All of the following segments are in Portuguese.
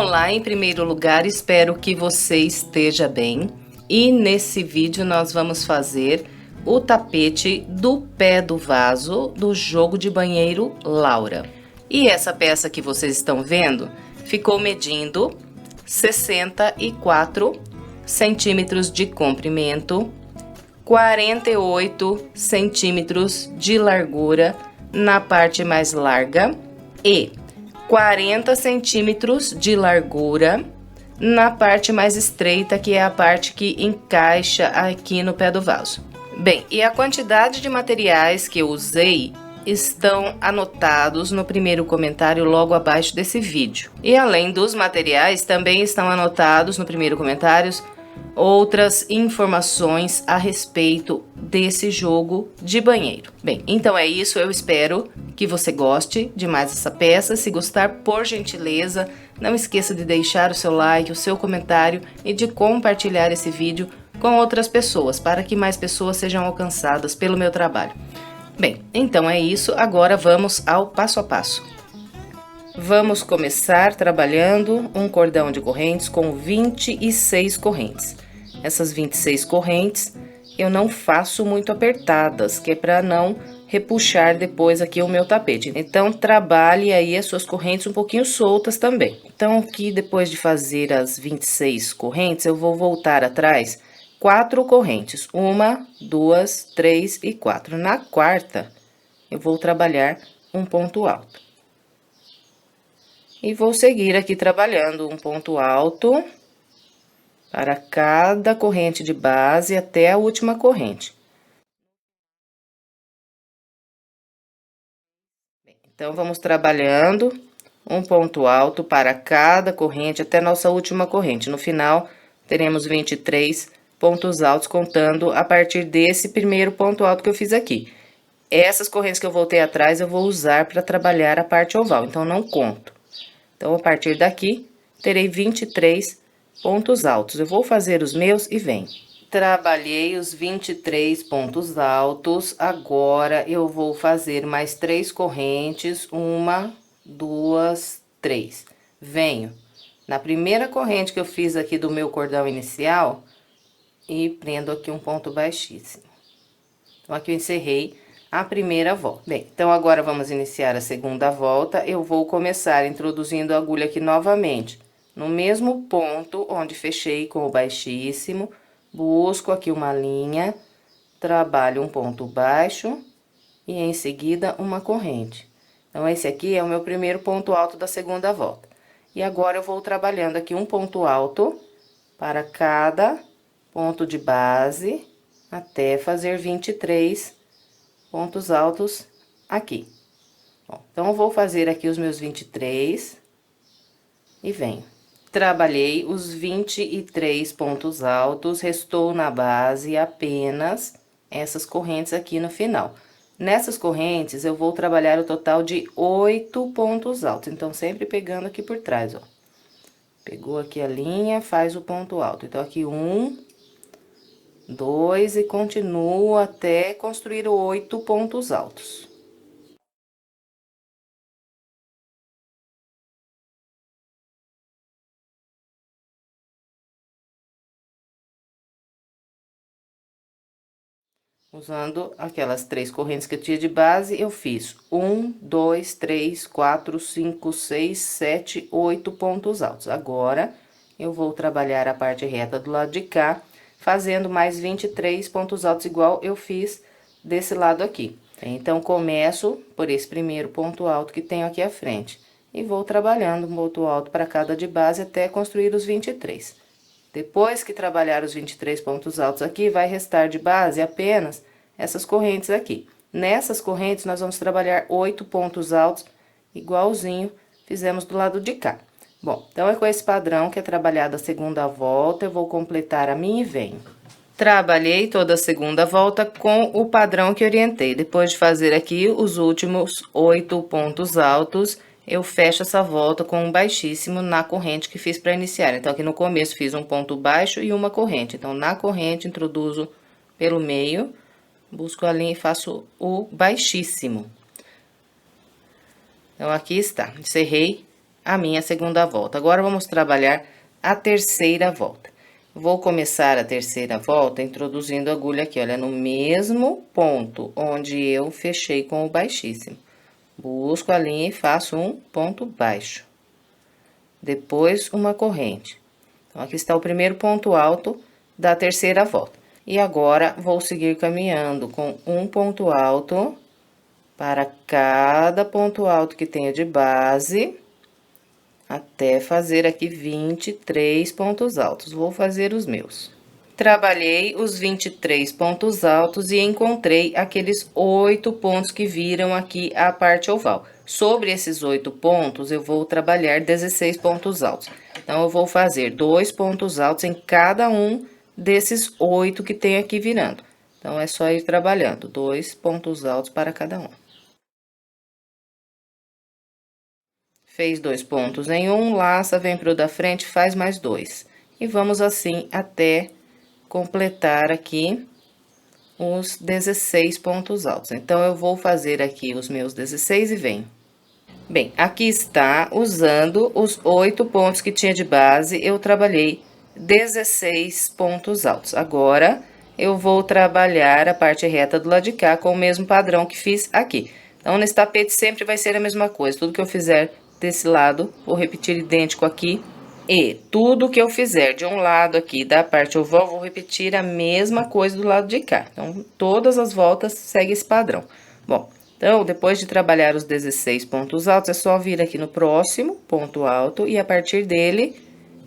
Olá, em primeiro lugar, espero que você esteja bem. E nesse vídeo nós vamos fazer o tapete do pé do vaso do jogo de banheiro Laura. E essa peça que vocês estão vendo ficou medindo 64 centímetros de comprimento, 48 centímetros de largura na parte mais larga e 40 centímetros de largura na parte mais estreita, que é a parte que encaixa aqui no pé do vaso. Bem, e a quantidade de materiais que eu usei estão anotados no primeiro comentário logo abaixo desse vídeo. E além dos materiais, também estão anotados no primeiro comentário outras informações a respeito desse jogo de banheiro. Bem, então é isso, eu espero que você goste demais dessa peça. Se gostar, por gentileza, não esqueça de deixar o seu like, o seu comentário e de compartilhar esse vídeo com outras pessoas, para que mais pessoas sejam alcançadas pelo meu trabalho. Bem, então é isso, agora vamos ao passo a passo. Vamos começar trabalhando um cordão de correntes com 26 correntes. Essas 26 correntes eu não faço muito apertadas, que é para não repuxar depois aqui o meu tapete. Então, trabalhe aí as suas correntes um pouquinho soltas também. Então, aqui depois de fazer as 26 correntes, eu vou voltar atrás 4 correntes. 1, 2, 3 e 4. Na quarta, eu vou trabalhar um ponto alto. E vou seguir aqui trabalhando um ponto alto para cada corrente de base até a última corrente. Então, vamos trabalhando um ponto alto para cada corrente até nossa última corrente. No final, teremos 23 pontos altos, contando a partir desse primeiro ponto alto que eu fiz aqui. Essas correntes que eu voltei atrás, eu vou usar para trabalhar a parte oval, então não conto. Então, a partir daqui, terei 23 pontos altos. Eu vou fazer os meus e venho. Trabalhei os 23 pontos altos, agora eu vou fazer mais 3 correntes, 1, 2, 3. Venho na primeira corrente que eu fiz aqui do meu cordão inicial e prendo aqui um ponto baixíssimo. Então, aqui eu encerrei a primeira volta. Bem, então agora vamos iniciar a segunda volta. Eu vou começar introduzindo a agulha aqui novamente, no mesmo ponto onde fechei com o baixíssimo. Busco aqui uma linha, trabalho um ponto baixo e em seguida uma corrente. Então, esse aqui é o meu primeiro ponto alto da segunda volta. E agora, eu vou trabalhando aqui um ponto alto para cada ponto de base, até fazer 23 pontos altos aqui. Bom, então, eu vou fazer aqui os meus 23 e venho. Trabalhei os 23 pontos altos, restou na base apenas essas correntes aqui no final. Nessas correntes, eu vou trabalhar o total de 8 pontos altos, então, sempre pegando aqui por trás, ó. Pegou aqui a linha, faz o ponto alto. Então, aqui 1, 2 e continuo até construir 8 pontos altos. Usando aquelas 3 correntes que eu tinha de base, eu fiz 1, 2, 3, 4, 5, 6, 7, 8 pontos altos. Agora, eu vou trabalhar a parte reta do lado de cá, fazendo mais 23 pontos altos, igual eu fiz desse lado aqui. Então, começo por esse primeiro ponto alto que tenho aqui à frente. E vou trabalhando um ponto alto para cada de base até construir os 23. Depois que trabalhar os 23 pontos altos aqui, vai restar de base apenas essas correntes aqui. Nessas correntes, nós vamos trabalhar 8 pontos altos, igualzinho fizemos do lado de cá. Bom, então, é com esse padrão que é trabalhado a segunda volta, eu vou completar a minha e venho. Trabalhei toda a segunda volta com o padrão que orientei. Depois de fazer aqui os últimos 8 pontos altos, eu fecho essa volta com um baixíssimo na corrente que fiz para iniciar. Então, aqui no começo fiz um ponto baixo e uma corrente. Então, na corrente, introduzo pelo meio, busco a linha e faço o baixíssimo. Então, aqui está. Encerrei a minha segunda volta. Agora, vamos trabalhar a terceira volta. Vou começar a terceira volta introduzindo a agulha aqui, olha, no mesmo ponto onde eu fechei com o baixíssimo. Busco a linha e faço um ponto baixo. Depois, uma corrente. Então, aqui está o primeiro ponto alto da terceira volta. E agora, vou seguir caminhando com um ponto alto para cada ponto alto que tenha de base, até fazer aqui 23 pontos altos. Vou fazer os meus. Trabalhei os 23 pontos altos e encontrei aqueles 8 pontos que viram aqui a parte oval. Sobre esses 8 pontos, eu vou trabalhar 16 pontos altos. Então, eu vou fazer 2 pontos altos em cada um desses 8 que tem aqui virando. Então, é só ir trabalhando 2 pontos altos para cada um. Fez 2 pontos em um, laça, vem pro da frente, faz mais 2. E vamos assim até completar aqui os 16 pontos altos. Então, eu vou fazer aqui os meus 16 e vem. Bem, aqui está, usando os 8 pontos que tinha de base, eu trabalhei 16 pontos altos. Agora, eu vou trabalhar a parte reta do lado de cá com o mesmo padrão que fiz aqui. Então, nesse tapete sempre vai ser a mesma coisa. Tudo que eu fizer desse lado, vou repetir idêntico aqui. E tudo que eu fizer de um lado aqui da parte oval, vou repetir a mesma coisa do lado de cá. Então, todas as voltas seguem esse padrão. Bom, então, depois de trabalhar os 16 pontos altos, é só vir aqui no próximo ponto alto e a partir dele,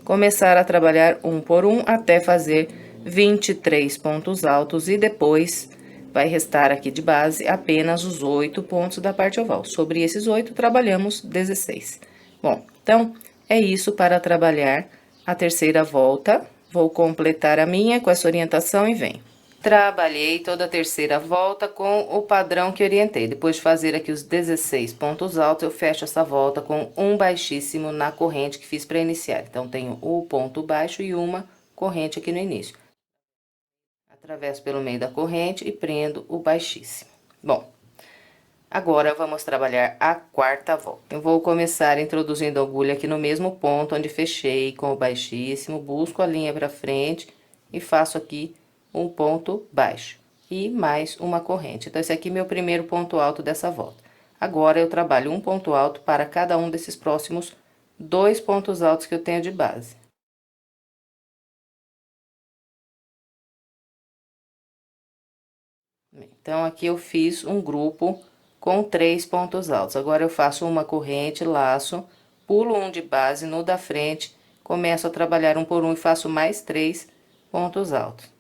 começar a trabalhar um por um até fazer 23 pontos altos e depois vai restar aqui de base apenas os 8 pontos da parte oval. Sobre esses 8, trabalhamos 16. Bom, então, é isso para trabalhar a terceira volta. Vou completar a minha com essa orientação e vem. Trabalhei toda a terceira volta com o padrão que orientei. Depois de fazer aqui os 16 pontos altos, eu fecho essa volta com um baixíssimo na corrente que fiz para iniciar. Então, tenho o ponto baixo e uma corrente aqui no início. Atravesso pelo meio da corrente e prendo o baixíssimo. Bom, agora vamos trabalhar a quarta volta. Eu vou começar introduzindo a agulha aqui no mesmo ponto onde fechei com o baixíssimo, busco a linha para frente e faço aqui um ponto baixo e mais uma corrente. Então, esse aqui é meu primeiro ponto alto dessa volta. Agora, eu trabalho um ponto alto para cada um desses próximos 2 pontos altos que eu tenho de base. Então, aqui eu fiz um grupo com 3 pontos altos. Agora, eu faço uma corrente, laço, pulo um de base no da frente, começo a trabalhar um por um e faço mais 3 pontos altos.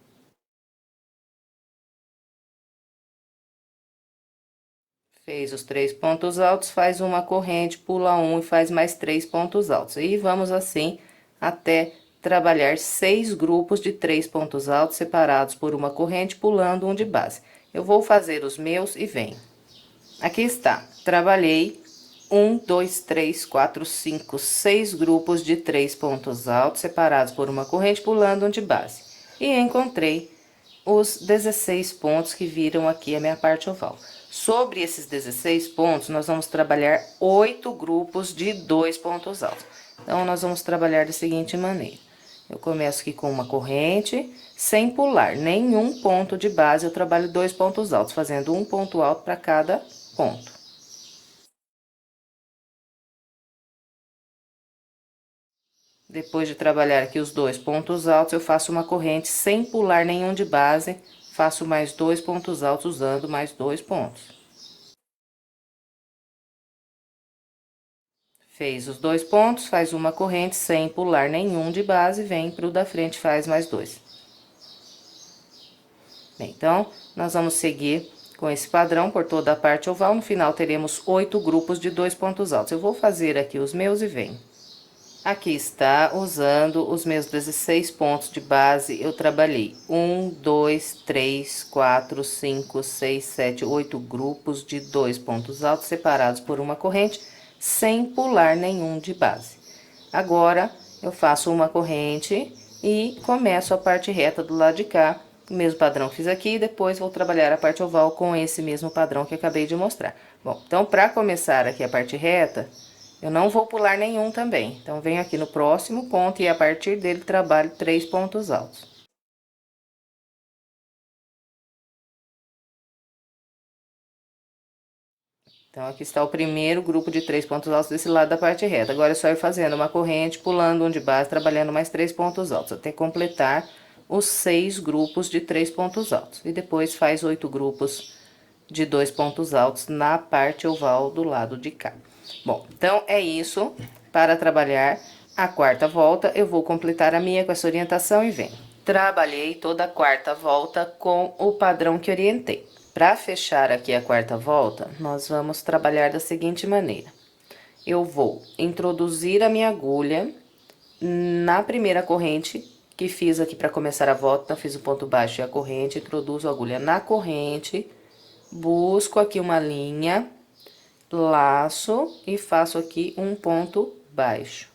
Fez os 3 pontos altos, faz uma corrente, pula um e faz mais 3 pontos altos. E vamos assim até trabalhar 6 grupos de 3 pontos altos separados por uma corrente, pulando um de base. Eu vou fazer os meus e venho. Aqui está, trabalhei 1, 2, 3, 4, 5, 6 grupos de 3 pontos altos separados por uma corrente, pulando um de base. E encontrei os 16 pontos que viram aqui a minha parte oval. Sobre esses 16 pontos, nós vamos trabalhar 8 grupos de 2 pontos altos. Então, nós vamos trabalhar da seguinte maneira. Eu começo aqui com uma corrente, sem pular nenhum ponto de base, eu trabalho 2 pontos altos, fazendo um ponto alto para cada ponto. Depois de trabalhar aqui os 2 pontos altos, eu faço uma corrente sem pular nenhum de base, faço mais 2 pontos altos usando mais 2 pontos. Fez os 2 pontos, faz uma corrente sem pular nenhum de base, vem pro da frente, faz mais 2. Bem, então, nós vamos seguir com esse padrão por toda a parte oval. No final, teremos 8 grupos de 2 pontos altos. Eu vou fazer aqui os meus e venho. Aqui está, usando os meus 16 pontos de base, eu trabalhei 1, 2, 3, 4, 5, 6, 7, 8 grupos de 2 pontos altos separados por uma corrente, sem pular nenhum de base. Agora, eu faço uma corrente e começo a parte reta do lado de cá, o mesmo padrão que fiz aqui, e depois vou trabalhar a parte oval com esse mesmo padrão que acabei de mostrar. Bom, então, para começar aqui a parte reta, Eu não vou pular nenhum também. Então, venho aqui no próximo ponto e a partir dele trabalho 3 pontos altos. Então, aqui está o primeiro grupo de 3 pontos altos desse lado da parte reta. Agora, é só ir fazendo uma corrente, pulando um de base, trabalhando mais 3 pontos altos, até completar os 6 grupos de 3 pontos altos. E depois faz 8 grupos de 2 pontos altos na parte oval do lado de cá. Bom, então, é isso. Para trabalhar a quarta volta, eu vou completar a minha com essa orientação e venho. Trabalhei toda a quarta volta com o padrão que orientei. Para fechar aqui a quarta volta, nós vamos trabalhar da seguinte maneira. Eu vou introduzir a minha agulha na primeira corrente que fiz aqui para começar a volta. Então, fiz o ponto baixo e a corrente, introduzo a agulha na corrente, busco aqui uma linha, laço e faço aqui um ponto baixo.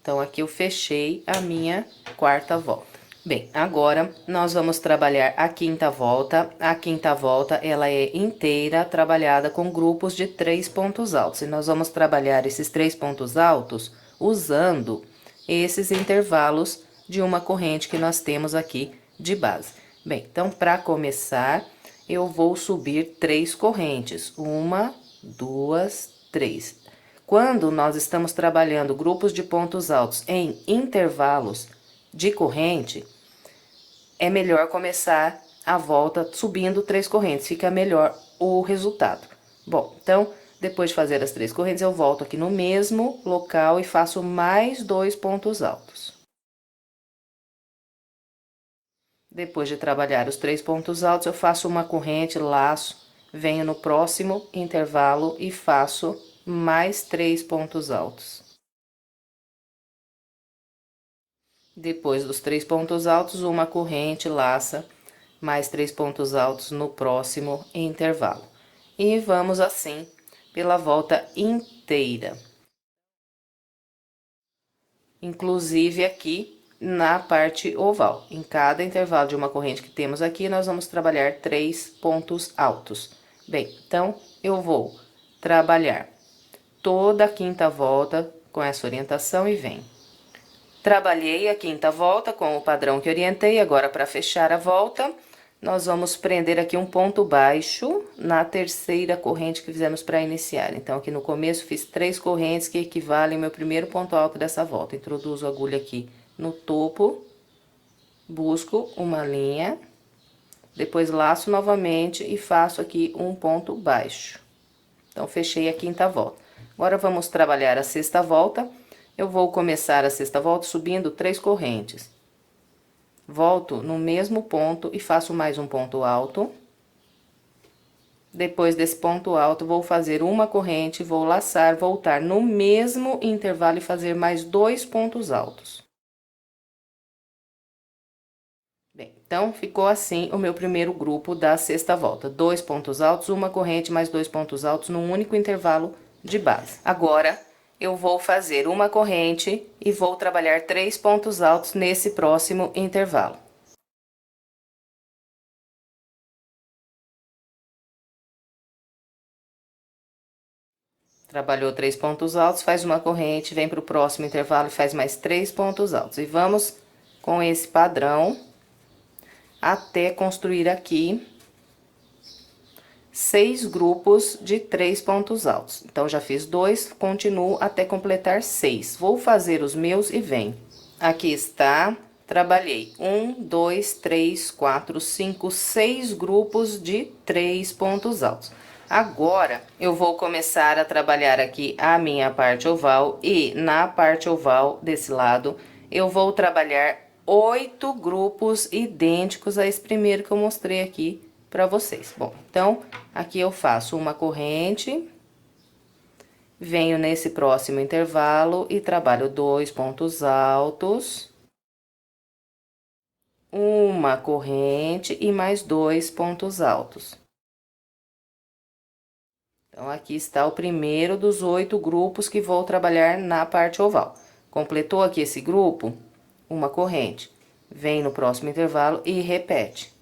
Então, aqui eu fechei a minha quarta volta. Bem, agora nós vamos trabalhar a quinta volta. A quinta volta, ela é inteira trabalhada com grupos de 3 pontos altos. E nós vamos trabalhar esses 3 pontos altos usando esses intervalos de uma corrente que nós temos aqui de base. Bem, então, para começar, eu vou subir 3 correntes. 1, 2, 3. Quando nós estamos trabalhando grupos de pontos altos em intervalos de corrente, é melhor começar a volta subindo 3 correntes, fica melhor o resultado. Bom, então, depois de fazer as 3 correntes, eu volto aqui no mesmo local e faço mais 2 pontos altos. Depois de trabalhar os 3 pontos altos, eu faço uma corrente, laço, venho no próximo intervalo e faço mais 3 pontos altos. Depois dos 3 pontos altos, uma corrente, laça, mais 3 pontos altos no próximo intervalo. E vamos assim pela volta inteira. Inclusive aqui na parte oval. Em cada intervalo de uma corrente que temos aqui, nós vamos trabalhar 3 pontos altos. Bem, então, eu vou trabalhar toda a quinta volta com essa orientação e venho. Trabalhei a quinta volta com o padrão que orientei, agora para fechar a volta, nós vamos prender aqui um ponto baixo na terceira corrente que fizemos para iniciar. Então, aqui no começo fiz 3 correntes que equivalem ao meu primeiro ponto alto dessa volta. Introduzo a agulha aqui no topo, busco uma linha, depois laço novamente e faço aqui um ponto baixo. Então, fechei a quinta volta. Agora, vamos trabalhar a sexta volta. Eu vou começar a sexta volta subindo 3 correntes. Volto no mesmo ponto e faço mais um ponto alto. Depois desse ponto alto, vou fazer uma corrente, vou laçar, voltar no mesmo intervalo e fazer mais 2 pontos altos. Bem, então, ficou assim o meu primeiro grupo da sexta volta. 2 pontos altos, uma corrente, mais 2 pontos altos num único intervalo de base. Agora, eu vou fazer uma corrente e vou trabalhar 3 pontos altos nesse próximo intervalo. Trabalhou 3 pontos altos, faz uma corrente, vem para o próximo intervalo e faz mais 3 pontos altos. E vamos com esse padrão até construir aqui 6 grupos de 3 pontos altos. Então, já fiz 2, continuo até completar 6. Vou fazer os meus e venho. Aqui está, trabalhei 1, 2, 3, 4, 5, 6 grupos de 3 pontos altos. Agora, eu vou começar a trabalhar aqui a minha parte oval e na parte oval desse lado, eu vou trabalhar 8 grupos idênticos a esse primeiro que eu mostrei aqui para vocês. Bom, então, aqui eu faço uma corrente, venho nesse próximo intervalo e trabalho 2 pontos altos, uma corrente e mais 2 pontos altos. Então, aqui está o primeiro dos 8 grupos que vou trabalhar na parte oval. Completou aqui esse grupo, uma corrente, vem no próximo intervalo e repete.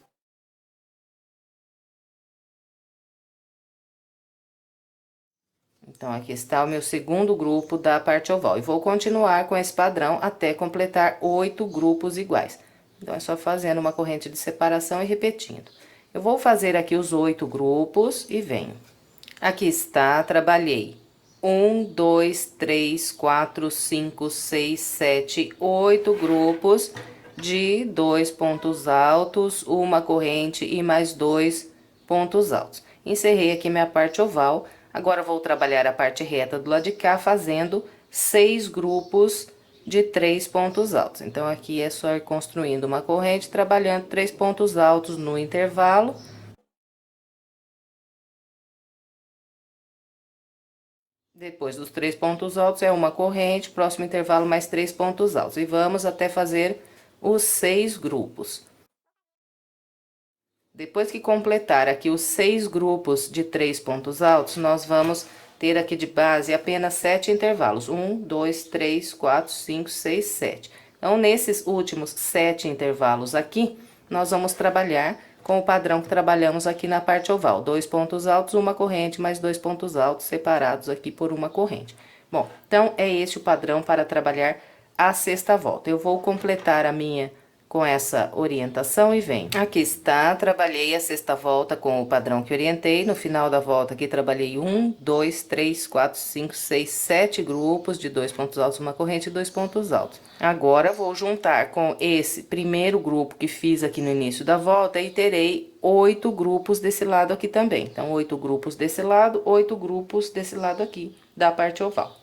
Então, aqui está o meu segundo grupo da parte oval. E vou continuar com esse padrão até completar 8 grupos iguais. Então, é só fazendo uma corrente de separação e repetindo. Eu vou fazer aqui os 8 grupos e venho. Aqui está, trabalhei 1, 2, 3, 4, 5, 6, 7, 8 grupos de 2 pontos altos, uma corrente e mais 2 pontos altos. Encerrei aqui minha parte oval. Agora, vou trabalhar a parte reta do lado de cá, fazendo 6 grupos de 3 pontos altos. Então, aqui é só ir construindo uma corrente, trabalhando 3 pontos altos no intervalo. Depois dos 3 pontos altos, é uma corrente, próximo intervalo, mais 3 pontos altos. E vamos até fazer os 6 grupos. Depois que completar aqui os 6 grupos de 3 pontos altos, nós vamos ter aqui de base apenas 7 intervalos. 1, 2, 3, 4, 5, 6, 7. Então, nesses últimos 7 intervalos aqui, nós vamos trabalhar com o padrão que trabalhamos aqui na parte oval. 2 pontos altos, uma corrente, mais 2 pontos altos separados aqui por uma corrente. Bom, então, é este o padrão para trabalhar a sexta volta. Eu vou completar a minha com essa orientação e venho. Aqui está, trabalhei a sexta volta com o padrão que orientei. No final da volta aqui, trabalhei 1, 2, 3, 4, 5, 6, 7 grupos de 2 pontos altos, uma corrente e 2 pontos altos. Agora, vou juntar com esse primeiro grupo que fiz aqui no início da volta e terei 8 grupos desse lado aqui também. Então, 8 grupos desse lado, 8 grupos desse lado aqui da parte oval.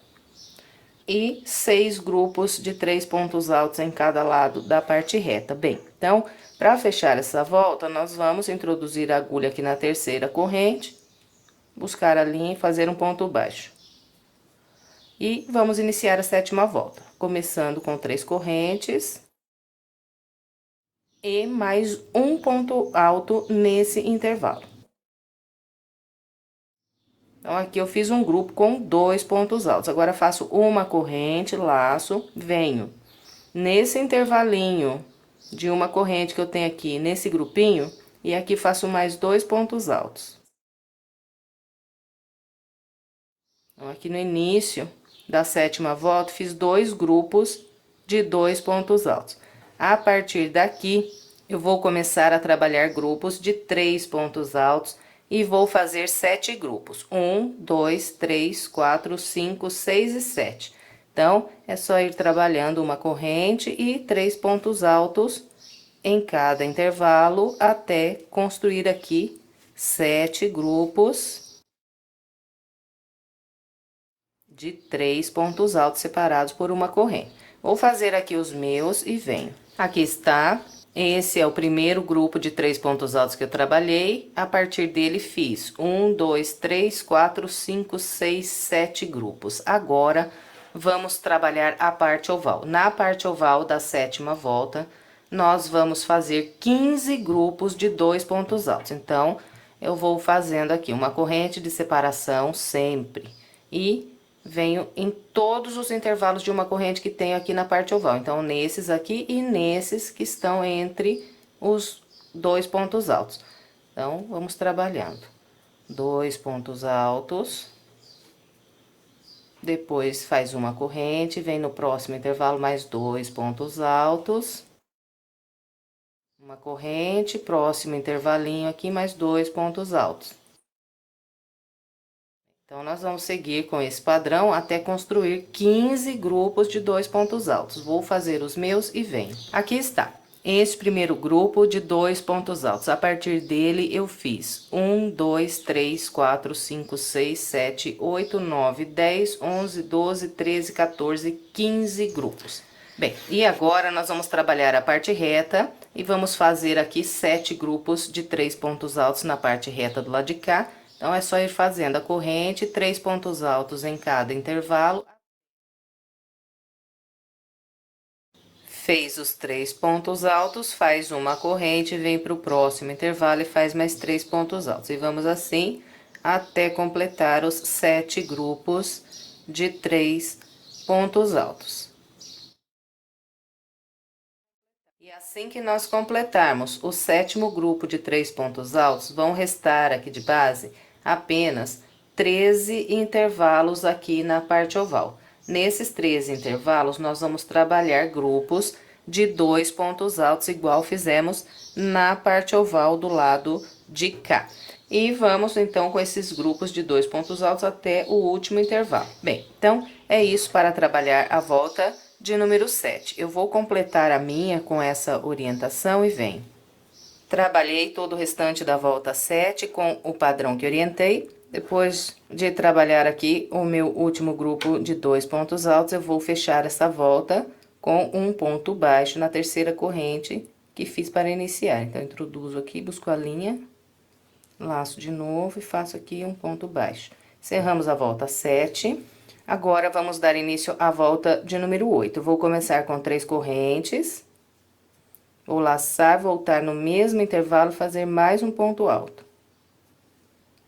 E 6 grupos de 3 pontos altos em cada lado da parte reta. Bem, então, para fechar essa volta, nós vamos introduzir a agulha aqui na terceira corrente, buscar a linha e fazer um ponto baixo. E vamos iniciar a sétima volta, começando com 3 correntes e mais um ponto alto nesse intervalo. Então, aqui eu fiz um grupo com 2 pontos altos. Agora, faço uma corrente, laço, venho nesse intervalinho de uma corrente que eu tenho aqui nesse grupinho, e aqui faço mais 2 pontos altos. Então, aqui no início da sétima volta, fiz 2 grupos de 2 pontos altos. A partir daqui, eu vou começar a trabalhar grupos de 3 pontos altos. E vou fazer 7 grupos. 1, 2, 3, 4, 5, 6 e 7. Então, é só ir trabalhando uma corrente e 3 pontos altos em cada intervalo, até construir aqui 7 grupos de 3 pontos altos separados por uma corrente. Vou fazer aqui os meus e venho. Aqui está. Esse é o primeiro grupo de 3 pontos altos que eu trabalhei. A partir dele, fiz 1, 2, 3, 4, 5, 6, 7 grupos. Agora, vamos trabalhar a parte oval. Na parte oval da sétima volta, nós vamos fazer 15 grupos de 2 pontos altos. Então, eu vou fazendo aqui uma corrente de separação sempre. E venho em todos os intervalos de uma corrente que tenho aqui na parte oval. Então, nesses aqui e nesses que estão entre os 2 pontos altos. Então, vamos trabalhando. 2 pontos altos. Depois, faz uma corrente, vem no próximo intervalo mais 2 pontos altos. Uma corrente, próximo intervalinho aqui, mais 2 pontos altos. Então, nós vamos seguir com esse padrão até construir 15 grupos de 2 pontos altos. Vou fazer os meus e venho. Aqui está. Esse primeiro grupo de 2 pontos altos. A partir dele, eu fiz 1, 2, 3, 4, 5, 6, 7, 8, 9, 10, 11, 12, 13, 14, 15 grupos. Bem, e agora nós vamos trabalhar a parte reta e vamos fazer aqui 7 grupos de 3 pontos altos na parte reta do lado de cá. Então, é só ir fazendo a corrente, 3 pontos altos em cada intervalo. Fez os 3 pontos altos, faz uma corrente, vem para o próximo intervalo e faz mais 3 pontos altos. E vamos assim até completar os 7 grupos de 3 pontos altos. E assim que nós completarmos o 7º grupo de 3 pontos altos, vão restar aqui de base apenas 13 intervalos aqui na parte oval. Nesses 13 intervalos, nós vamos trabalhar grupos de 2 pontos altos, igual fizemos na parte oval do lado de cá. E vamos, então, com esses grupos de 2 pontos altos até o último intervalo. Bem, então, é isso para trabalhar a volta de número 7. Eu vou completar a minha com essa orientação e venho. Trabalhei todo o restante da volta 7 com o padrão que orientei. Depois de trabalhar aqui o meu último grupo de 2 pontos altos, eu vou fechar essa volta com um ponto baixo na terceira corrente que fiz para iniciar. Então, introduzo aqui, busco a linha, laço de novo e faço aqui um ponto baixo. Encerramos a volta 7. Agora, vamos dar início à volta de número 8. Eu vou começar com 3 correntes. Vou laçar, voltar no mesmo intervalo, fazer mais um ponto alto.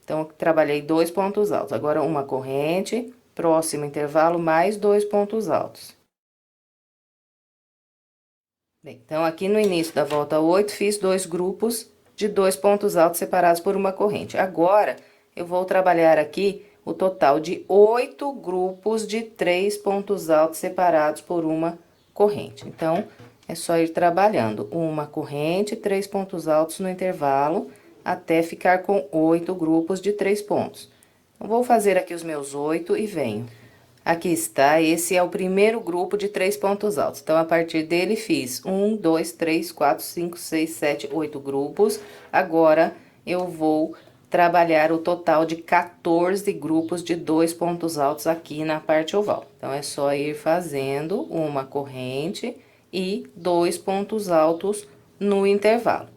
Então, eu trabalhei 2 pontos altos. Agora, uma corrente, próximo intervalo, mais 2 pontos altos. Bem, então, aqui no início da volta 8, fiz 2 grupos de 2 pontos altos separados por uma corrente. Agora, eu vou trabalhar aqui o total de 8 grupos de 3 pontos altos separados por uma corrente. Então, é só ir trabalhando uma corrente, 3 pontos altos no intervalo, até ficar com 8 grupos de 3 pontos. Eu vou fazer aqui os meus 8 e venho. Aqui está, esse é o primeiro grupo de 3 pontos altos. Então, a partir dele, fiz 1, 2, 3, 4, 5, 6, 7, 8 grupos. Agora, eu vou trabalhar o total de 14 grupos de 2 pontos altos aqui na parte oval. Então, é só ir fazendo uma corrente e 2 pontos altos no intervalo.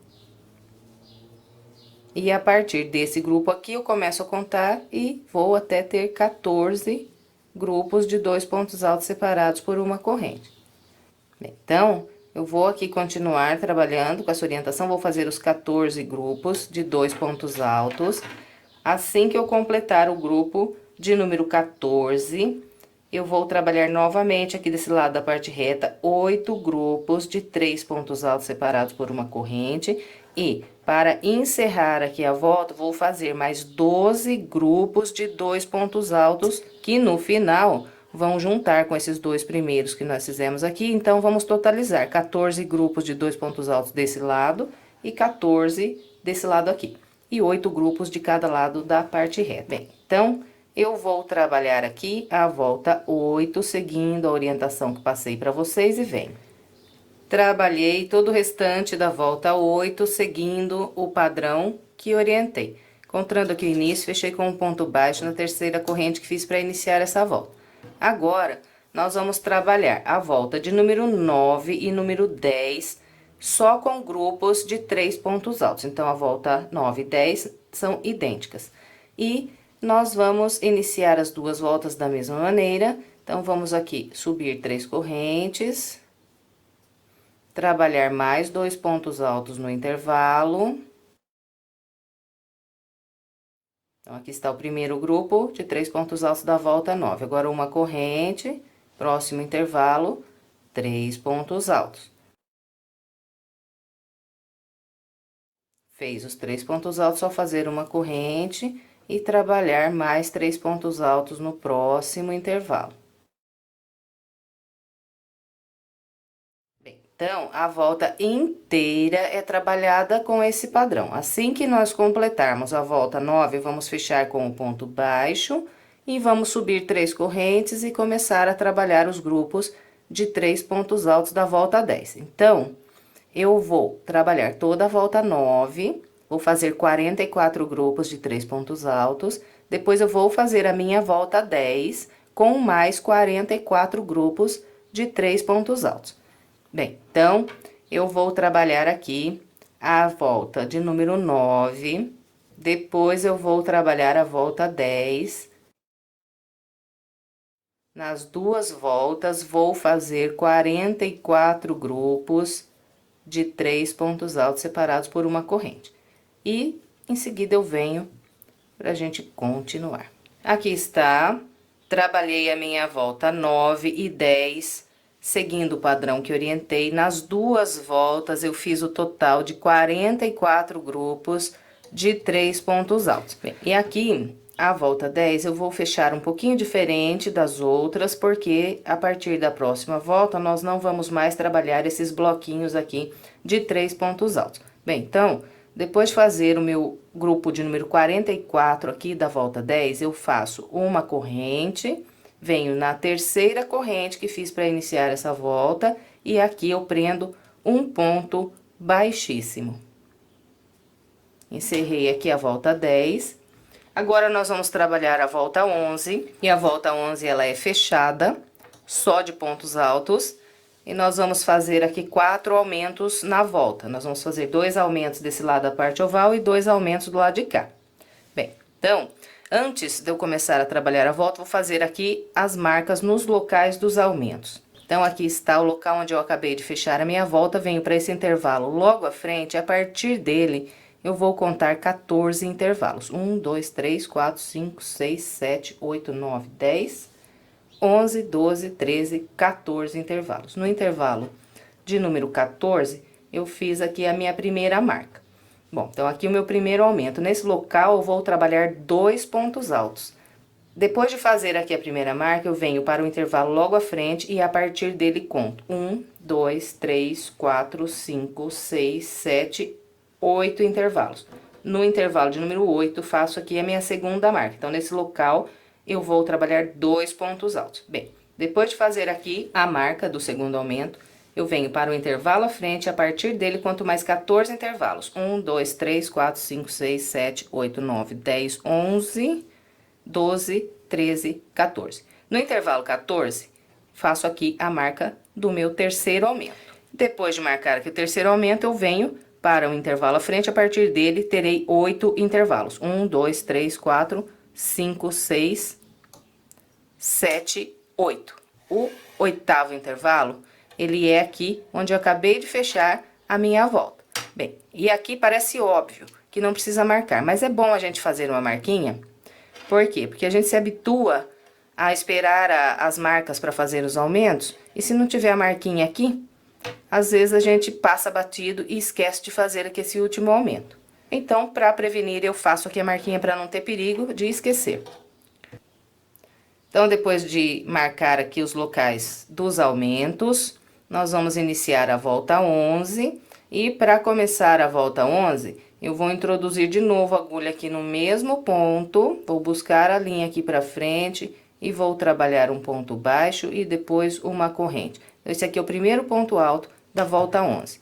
E a partir desse grupo aqui, eu começo a contar e vou até ter 14 grupos de 2 pontos altos separados por uma corrente. Então, eu vou aqui continuar trabalhando com essa orientação, vou fazer os 14 grupos de 2 pontos altos. Assim que eu completar o grupo de número 14, eu vou trabalhar novamente aqui desse lado da parte reta, 8 grupos de 3 pontos altos separados por uma corrente. E, para encerrar aqui a volta, vou fazer mais 12 grupos de 2 pontos altos, que no final vão juntar com esses 2 primeiros que nós fizemos aqui. Então, vamos totalizar 14 grupos de 2 pontos altos desse lado e 14 desse lado aqui. E 8 grupos de cada lado da parte reta. Bem, então, eu vou trabalhar aqui a volta 8, seguindo a orientação que passei para vocês e venho. Trabalhei todo o restante da volta 8, seguindo o padrão que orientei. Encontrando aqui o início, fechei com um ponto baixo na terceira corrente que fiz para iniciar essa volta. Agora, nós vamos trabalhar a volta de número 9 e número 10, só com grupos de 3 pontos altos. Então, a volta 9 e 10 são idênticas. E nós vamos iniciar as duas voltas da mesma maneira. Então, vamos aqui subir 3 correntes, trabalhar mais 2 pontos altos no intervalo. Então, aqui está o primeiro grupo de 3 pontos altos da volta 9. Agora, uma corrente, próximo intervalo, 3 pontos altos. Fez os 3 pontos altos, só fazer uma corrente e trabalhar mais 3 pontos altos no próximo intervalo. Então, a volta inteira é trabalhada com esse padrão. Assim que nós completarmos a volta 9, vamos fechar com o ponto baixo e vamos subir 3 correntes e começar a trabalhar os grupos de 3 pontos altos da volta 10. Então, eu vou trabalhar toda a volta 9, vou fazer 44 grupos de 3 pontos altos, depois eu vou fazer a minha volta 10 com mais 44 grupos de 3 pontos altos. Bem, então, eu vou trabalhar aqui a volta de número 9, depois eu vou trabalhar a volta 10. Nas duas voltas, vou fazer 44 grupos de 3 pontos altos separados por uma corrente. E, em seguida, eu venho pra gente continuar. Aqui está, trabalhei a minha volta 9 e 10, seguindo o padrão que orientei. Nas duas voltas, eu fiz o total de 44 grupos de 3 pontos altos. Bem, e aqui, a volta 10, eu vou fechar um pouquinho diferente das outras, porque a partir da próxima volta, nós não vamos mais trabalhar esses bloquinhos aqui de 3 pontos altos. Bem, então, depois de fazer o meu grupo de número 44 aqui da volta 10, eu faço uma corrente, venho na terceira corrente que fiz para iniciar essa volta, e aqui eu prendo um ponto baixíssimo. Encerrei aqui a volta 10. Agora, nós vamos trabalhar a volta 11, e a volta 11, ela é fechada, só de pontos altos, e nós vamos fazer aqui 4 aumentos na volta. Nós vamos fazer 2 aumentos desse lado da parte oval e 2 aumentos do lado de cá. Bem, então, antes de eu começar a trabalhar a volta, vou fazer aqui as marcas nos locais dos aumentos. Então, aqui está o local onde eu acabei de fechar a minha volta, venho para esse intervalo logo à frente, e a partir dele, eu vou contar 14 intervalos. 1, 2, 3, 4, 5, 6, 7, 8, 9, 10, 11, 12, 13, 14 intervalos. No intervalo de número 14, eu fiz aqui a minha primeira marca. Bom, então aqui o meu primeiro aumento. Nesse local, eu vou trabalhar 2 pontos altos. Depois de fazer aqui a primeira marca, eu venho para o intervalo logo à frente e a partir dele conto 1, 2, 3, 4, 5, 6, 7, 8 intervalos. No intervalo de número 8, faço aqui a minha segunda marca. Então, nesse local, eu vou trabalhar 2 pontos altos. Bem, depois de fazer aqui a marca do segundo aumento, eu venho para o intervalo à frente, a partir dele, conto mais 14 intervalos. 1, 2, 3, 4, 5, 6, 7, 8, 9, 10, 11, 12, 13, 14. No intervalo 14, faço aqui a marca do meu terceiro aumento. Depois de marcar aqui o terceiro aumento, eu venho para o intervalo à frente, a partir dele, terei 8 intervalos. 1, 2, 3, 4, 5, 6, 7, 8. O oitavo intervalo, ele é aqui onde eu acabei de fechar a minha volta. Bem, e aqui parece óbvio que não precisa marcar, mas é bom a gente fazer uma marquinha. Por quê? Porque a gente se habitua a esperar as marcas para fazer os aumentos, e se não tiver a marquinha aqui, às vezes a gente passa batido e esquece de fazer aqui esse último aumento. Então, para prevenir, eu faço aqui a marquinha para não ter perigo de esquecer. Então, depois de marcar aqui os locais dos aumentos, nós vamos iniciar a volta 11. E para começar a volta 11, eu vou introduzir de novo a agulha aqui no mesmo ponto, vou buscar a linha aqui para frente e vou trabalhar um ponto baixo e depois uma corrente. Esse aqui é o primeiro ponto alto da volta 11.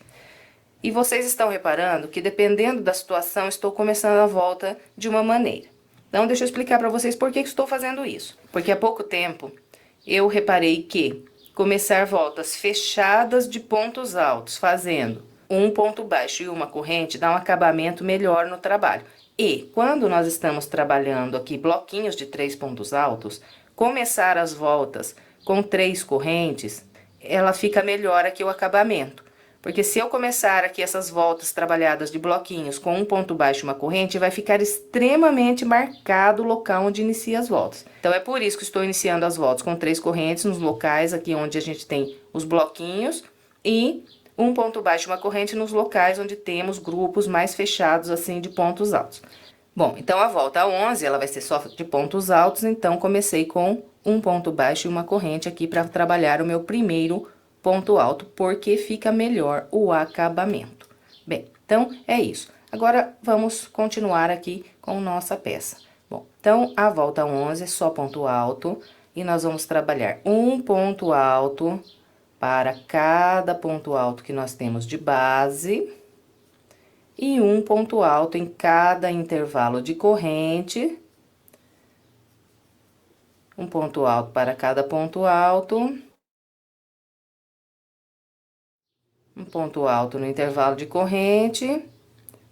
E vocês estão reparando que, dependendo da situação, estou começando a volta de uma maneira. Então, deixa eu explicar para vocês por que estou fazendo isso. Porque há pouco tempo, eu reparei que começar voltas fechadas de pontos altos, fazendo um ponto baixo e uma corrente, dá um acabamento melhor no trabalho. E, quando nós estamos trabalhando aqui bloquinhos de 3 pontos altos, começar as voltas com 3 correntes, ela fica melhor aqui o acabamento. Porque se eu começar aqui essas voltas trabalhadas de bloquinhos com um ponto baixo e uma corrente, vai ficar extremamente marcado o local onde inicia as voltas. Então, é por isso que estou iniciando as voltas com 3 correntes nos locais aqui onde a gente tem os bloquinhos e um ponto baixo e uma corrente nos locais onde temos grupos mais fechados, assim, de pontos altos. Bom, então, a volta 11, ela vai ser só de pontos altos, então, comecei com um ponto baixo e uma corrente aqui para trabalhar o meu primeiro ponto alto, porque fica melhor o acabamento. Bem, então, é isso. Agora, vamos continuar aqui com nossa peça. Bom, então, a volta 11 é só ponto alto, e nós vamos trabalhar um ponto alto para cada ponto alto que nós temos de base, e um ponto alto em cada intervalo de corrente. Um ponto alto para cada ponto alto. Um ponto alto no intervalo de corrente.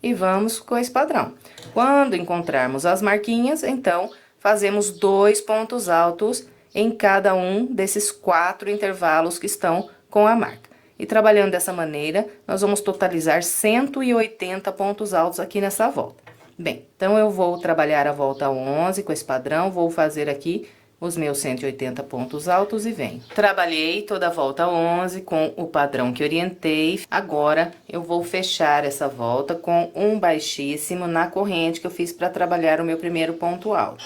E vamos com esse padrão. Quando encontrarmos as marquinhas, então, fazemos 2 pontos altos em cada um desses 4 intervalos que estão com a marca. E trabalhando dessa maneira, nós vamos totalizar 180 pontos altos aqui nessa volta. Bem, então, eu vou trabalhar a volta 11 com esse padrão, vou fazer aqui os meus 180 pontos altos e venho. Trabalhei toda a volta 11 com o padrão que orientei. Agora, eu vou fechar essa volta com um baixíssimo na corrente que eu fiz para trabalhar o meu primeiro ponto alto.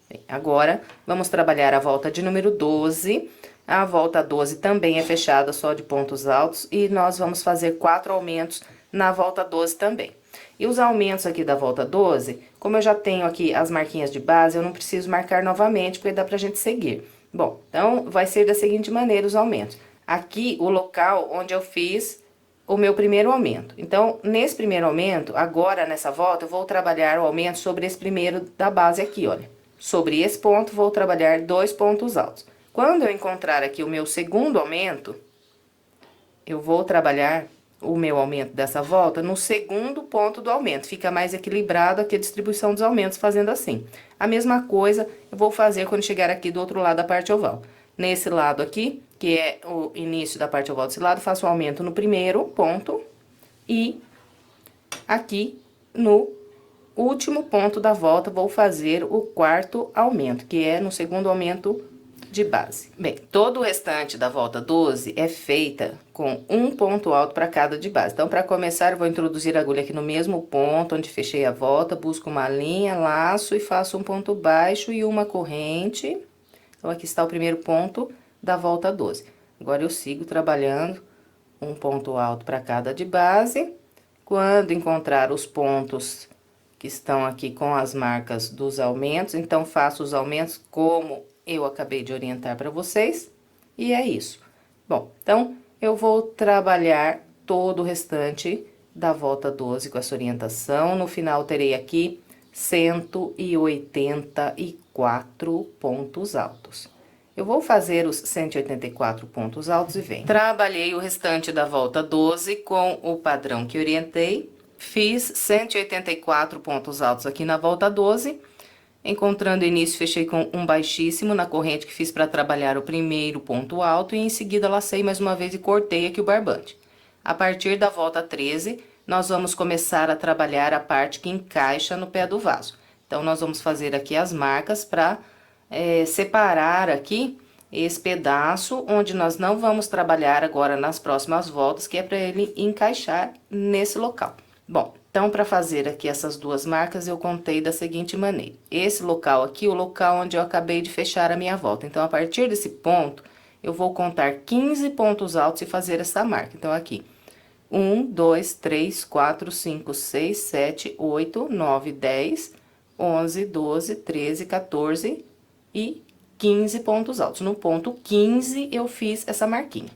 Bem, agora, vamos trabalhar a volta de número 12. A volta 12 também é fechada só de pontos altos e nós vamos fazer 4 aumentos na volta 12 também. E os aumentos aqui da volta 12, como eu já tenho aqui as marquinhas de base, eu não preciso marcar novamente, porque dá pra gente seguir. Bom, então, vai ser da seguinte maneira os aumentos. Aqui, o local onde eu fiz o meu primeiro aumento. Então, nesse primeiro aumento, agora nessa volta, eu vou trabalhar o aumento sobre esse primeiro da base aqui, olha. Sobre esse ponto, vou trabalhar 2 pontos altos. Quando eu encontrar aqui o meu segundo aumento, eu vou trabalhar o meu aumento dessa volta no segundo ponto do aumento. Fica mais equilibrado aqui a distribuição dos aumentos fazendo assim. A mesma coisa eu vou fazer quando chegar aqui do outro lado da parte oval. Nesse lado aqui, que é o início da parte oval desse lado, faço um aumento no primeiro ponto e aqui no último ponto da volta vou fazer o quarto aumento, que é no segundo aumento de base. Bem, todo o restante da volta 12 é feita com um ponto alto para cada de base. Então, para começar, eu vou introduzir a agulha aqui no mesmo ponto onde fechei a volta, busco uma linha, laço e faço um ponto baixo e uma corrente. Então, aqui está o primeiro ponto da volta 12. Agora, eu sigo trabalhando um ponto alto para cada de base. Quando encontrar os pontos que estão aqui com as marcas dos aumentos, então, faço os aumentos como eu acabei de orientar para vocês, e é isso. Bom, então, eu vou trabalhar todo o restante da volta 12 com essa orientação. No final, terei aqui 184 pontos altos. Eu vou fazer os 184 pontos altos e venho. Trabalhei o restante da volta 12 com o padrão que orientei. Fiz 184 pontos altos aqui na volta 12. Encontrando o início, fechei com um baixíssimo na corrente que fiz para trabalhar o primeiro ponto alto e em seguida lacei mais uma vez e cortei aqui o barbante. A partir da volta 13, nós vamos começar a trabalhar a parte que encaixa no pé do vaso. Então, nós vamos fazer aqui as marcas para separar aqui esse pedaço onde nós não vamos trabalhar agora nas próximas voltas, que é para ele encaixar nesse local. Bom, então, para fazer aqui essas duas marcas, eu contei da seguinte maneira. Esse local aqui, o local onde eu acabei de fechar a minha volta. Então, a partir desse ponto, eu vou contar 15 pontos altos e fazer essa marca. Então, aqui, 1, 2, 3, 4, 5, 6, 7, 8, 9, 10, 11, 12, 13, 14 e 15 pontos altos. No ponto 15, eu fiz essa marquinha.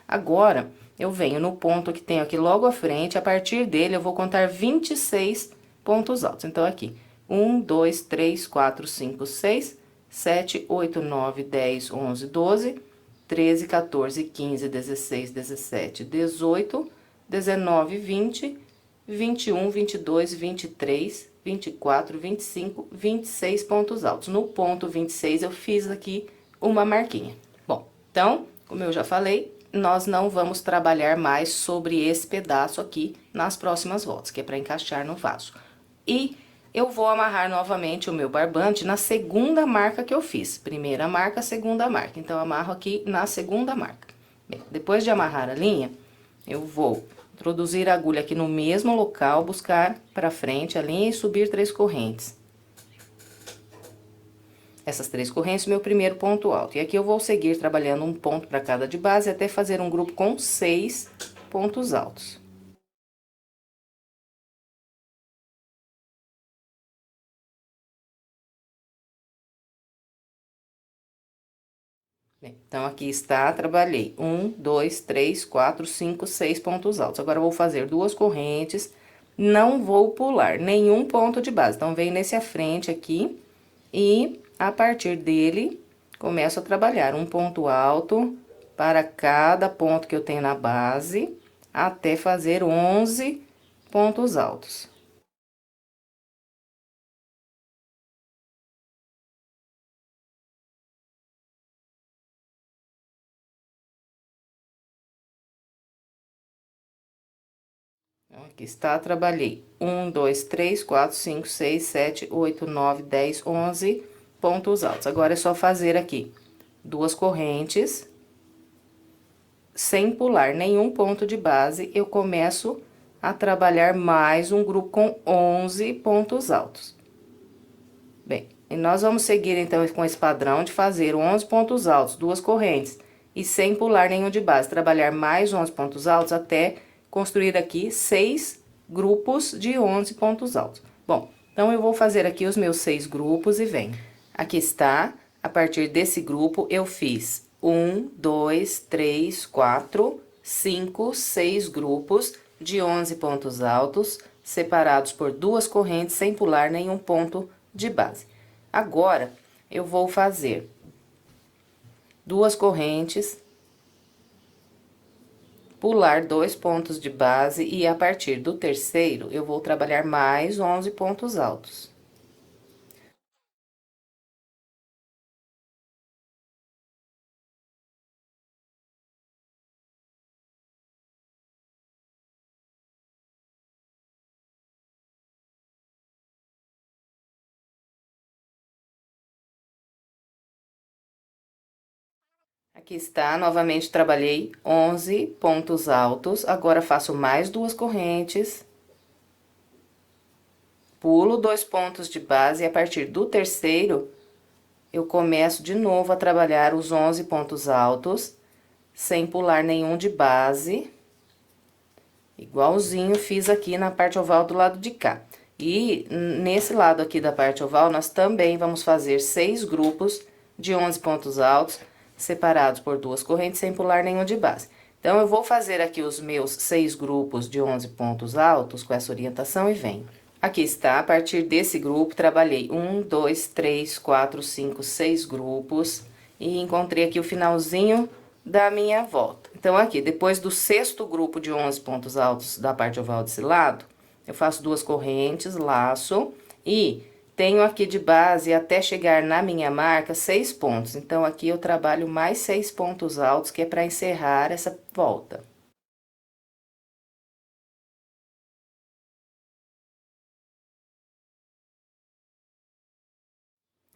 Agora, eu venho no ponto que tem aqui logo à frente, a partir dele eu vou contar 26 pontos altos. Então, aqui, 1, 2, 3, 4, 5, 6, 7, 8, 9, 10, 11, 12, 13, 14, 15, 16, 17, 18, 19, 20, 21, 22, 23, 24, 25, 26 pontos altos. No ponto 26, eu fiz aqui uma marquinha. Bom, então, como eu já falei, nós não vamos trabalhar mais sobre esse pedaço aqui nas próximas voltas, que é para encaixar no vaso. E eu vou amarrar novamente o meu barbante na segunda marca que eu fiz. Primeira marca, segunda marca. Então, eu amarro aqui na segunda marca. Bem, depois de amarrar a linha, eu vou introduzir a agulha aqui no mesmo local, buscar para frente a linha e subir 3 correntes. Essas 3 correntes, meu primeiro ponto alto. E aqui eu vou seguir trabalhando um ponto para cada de base até fazer um grupo com 6 pontos altos. Bem, então, aqui está, trabalhei 1, 2, 3, 4, 5, 6 pontos altos. Agora, eu vou fazer 2 correntes, não vou pular nenhum ponto de base. Então, venho nesse à frente aqui e, a partir dele, começo a trabalhar um ponto alto para cada ponto que eu tenho na base, até fazer 11 pontos altos. Aqui está, trabalhei 1, 2, 3, 4, 5, 6, 7, 8, 9, 10, 11 pontos altos. Agora é só fazer aqui duas correntes, sem pular nenhum ponto de base, eu começo a trabalhar mais um grupo com 11 pontos altos. Bem, e nós vamos seguir então com esse padrão de fazer 11 pontos altos, duas correntes, e sem pular nenhum de base, trabalhar mais 11 pontos altos até construir aqui 6 grupos de 11 pontos altos. Bom, então eu vou fazer aqui os meus 6 grupos e venho. Aqui está, a partir desse grupo eu fiz 1, 2, 3, 4, 5, 6 grupos de 11 pontos altos, separados por duas correntes sem pular nenhum ponto de base. Agora, eu vou fazer duas correntes, pular 2 pontos de base e a partir do terceiro eu vou trabalhar mais 11 pontos altos. Aqui está, novamente trabalhei 11 pontos altos, agora faço mais duas correntes, pulo 2 pontos de base e a partir do terceiro eu começo de novo a trabalhar os 11 pontos altos, sem pular nenhum de base, igualzinho fiz aqui na parte oval do lado de cá. E nesse lado aqui da parte oval, nós também vamos fazer 6 grupos de 11 pontos altos, separados por duas correntes, sem pular nenhum de base. Então, eu vou fazer aqui os meus 6 grupos de 11 pontos altos com essa orientação e venho. Aqui está, a partir desse grupo, trabalhei 1, 2, 3, 4, 5, 6 grupos e encontrei aqui o finalzinho da minha volta. Então, aqui, depois do sexto grupo de 11 pontos altos da parte oval desse lado, eu faço duas correntes, laço e tenho aqui de base até chegar na minha marca 6 pontos. Então, aqui eu trabalho mais 6 pontos altos, que é para encerrar essa volta.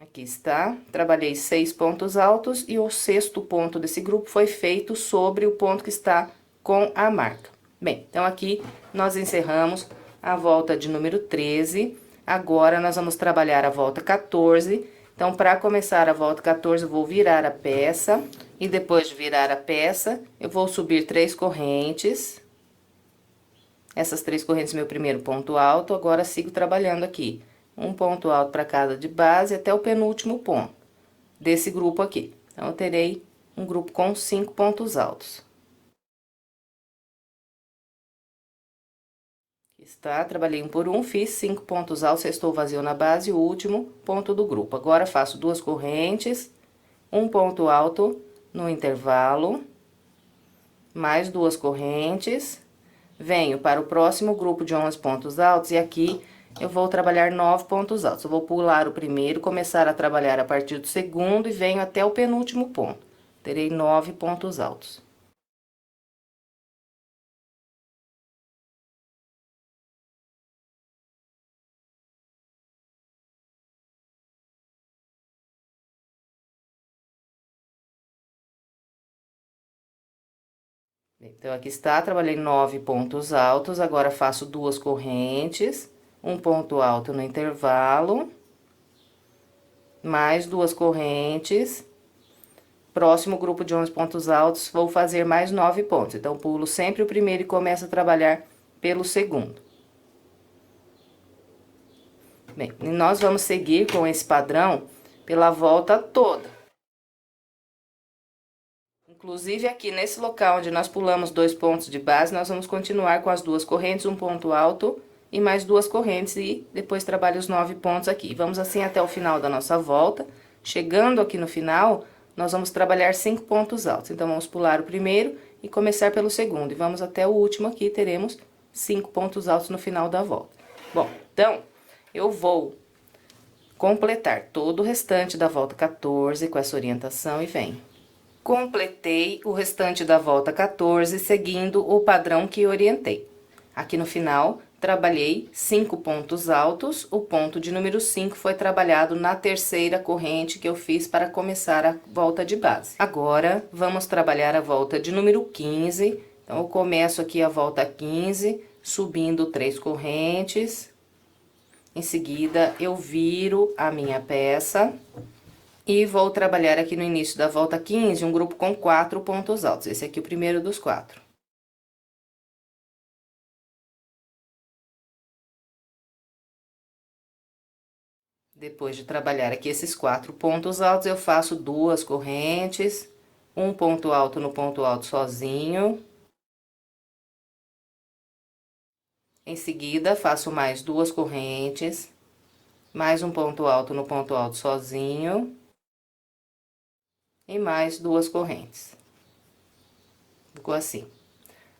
Aqui está, trabalhei 6 pontos altos e o sexto ponto desse grupo foi feito sobre o ponto que está com a marca. Bem, então aqui nós encerramos a volta de número 13. Agora, nós vamos trabalhar a volta 14. Então, para começar a volta 14, eu vou virar a peça. E depois de virar a peça, eu vou subir 3 correntes. Essas 3 correntes, meu primeiro ponto alto. Agora, sigo trabalhando aqui. Um ponto alto para cada de base até o penúltimo ponto desse grupo aqui. Então, eu terei um grupo com 5 pontos altos. Está, trabalhei um por um, fiz 5 pontos altos, restou vazio na base, o último ponto do grupo. Agora, faço duas correntes, um ponto alto no intervalo, mais duas correntes, venho para o próximo grupo de 11 pontos altos e aqui eu vou trabalhar 9 pontos altos. Eu vou pular o primeiro, começar a trabalhar a partir do segundo e venho até o penúltimo ponto. Terei 9 pontos altos. Então, aqui está, trabalhei 9 pontos altos, agora faço duas correntes, um ponto alto no intervalo, mais duas correntes, próximo grupo de 11 pontos altos, vou fazer mais 9 pontos. Então, pulo sempre o primeiro e começo a trabalhar pelo segundo. Bem, e nós vamos seguir com esse padrão pela volta toda. Inclusive, aqui nesse local onde nós pulamos 2 pontos de base, nós vamos continuar com as duas correntes, um ponto alto e mais duas correntes, e depois trabalho os 9 pontos aqui. Vamos assim até o final da nossa volta. Chegando aqui no final, nós vamos trabalhar 5 pontos altos. Então, vamos pular o primeiro e começar pelo segundo. E vamos até o último aqui, teremos 5 pontos altos no final da volta. Bom, então, eu vou completar todo o restante da volta 14 com essa orientação e venho. Completei o restante da volta 14, seguindo o padrão que orientei. Aqui no final, trabalhei 5 pontos altos, o ponto de número 5 foi trabalhado na terceira corrente que eu fiz para começar a volta de base. Agora, vamos trabalhar a volta de número 15, então, eu começo aqui a volta 15, subindo 3 correntes, em seguida, eu viro a minha peça e vou trabalhar aqui no início da volta 15, um grupo com 4 pontos altos, esse aqui é o primeiro dos 4. Depois de trabalhar aqui esses 4 pontos altos, eu faço 2 correntes, um ponto alto no ponto alto sozinho. Em seguida, faço mais 2 correntes, mais um ponto alto no ponto alto sozinho. E mais 2 correntes. Ficou assim.